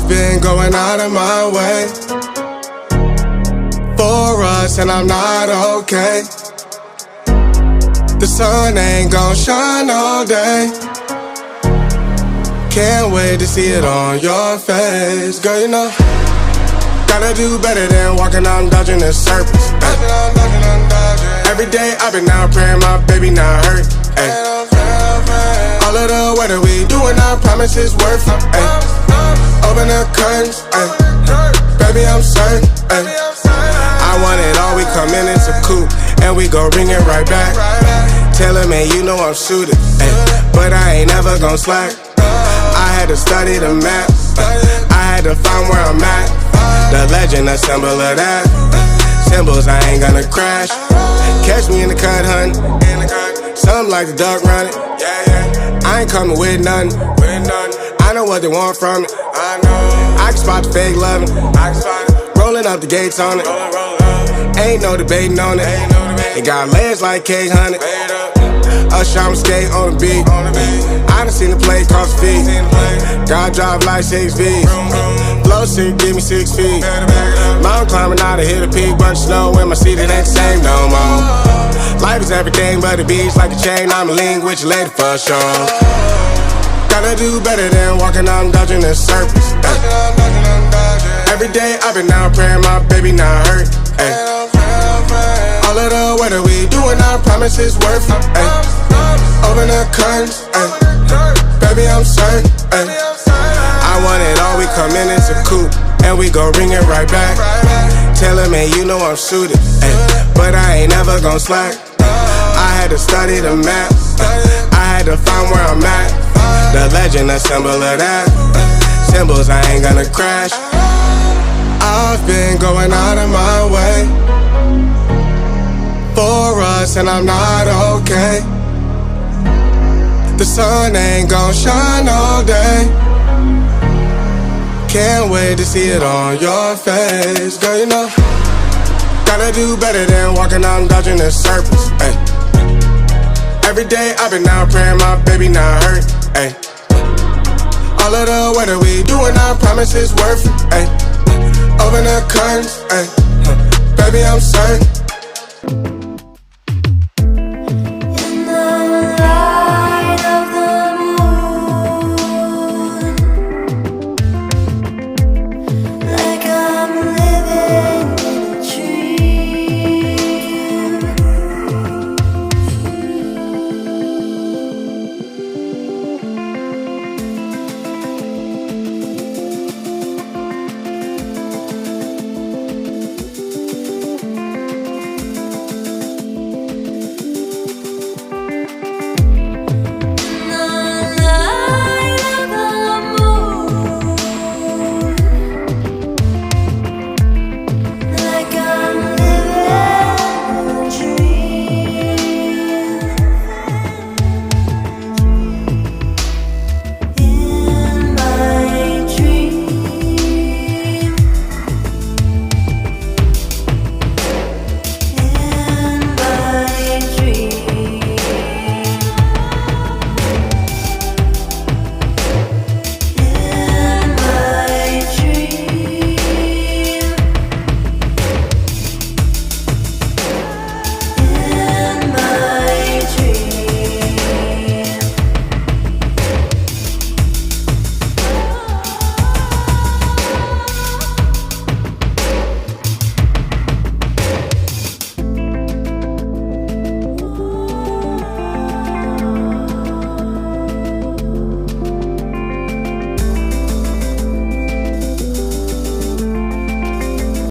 I've been going out of my way for us, and I'm not okay. The sun ain't gon' shine all day. Can't wait to see it on your face. Girl, you know, gotta do better than walking on dodging the surface. Every day I've been out praying my baby not hurt. Ay. All of the weather we doing, I promise it's worth it. Ay. Open the curtains, ay. Baby I'm certain. Ay. I want it all, we come in, it's a coupe, and we gon' bring it right back. Tell him, man, you know I'm suited, ay. But I ain't never gon' slack. I had to study the map, I had to find where I'm at. The legend, a symbol of that. Symbols, I ain't gonna crash. Catch me in the cut, hun. Something like the duck running. I ain't coming with nothing. I know what they want from it. I can spot the fake loving. Rolling up the gates on it. Ain't no debating on it. It got legs like cake, honey. Usher, I'm skate on the beat. I done seen the play cross the feet. God drive like 6 V's. Flow sick, give me 6 feet. Mountain climbing out to hit a peak. Bunch of snow in my seat, it ain't the same no more. Life is everything but the beach, like a chain. I'm a link with your lady for sure. Gotta do better than walking on dodging the surface. Every day I've been out praying my baby not hurt. Ay. All of the weather we doing, I promise it's worth it. Ay. Open the curtains, ay. Baby I'm certain. Ay. I want it all, we come in, it's a coupe, and we gon' bring it right back. Tell him, man, you know I'm suited, ay. But I ain't never gon' slack. I had to study the map, I had to find where I'm at. The legend, a symbol of that. Symbols, I ain't gonna crash. I've been going out of my way for us, and I'm not okay. The sun ain't gon' shine all day. Can't wait to see it on your face. Girl, you know, gotta do better than walking on dodging the surface. Ay. Every day I've been out praying my baby not hurt. Ay. All of the weather we doing, I promise it's worth it. Ay. Open the curtains, ay. Baby I'm certain.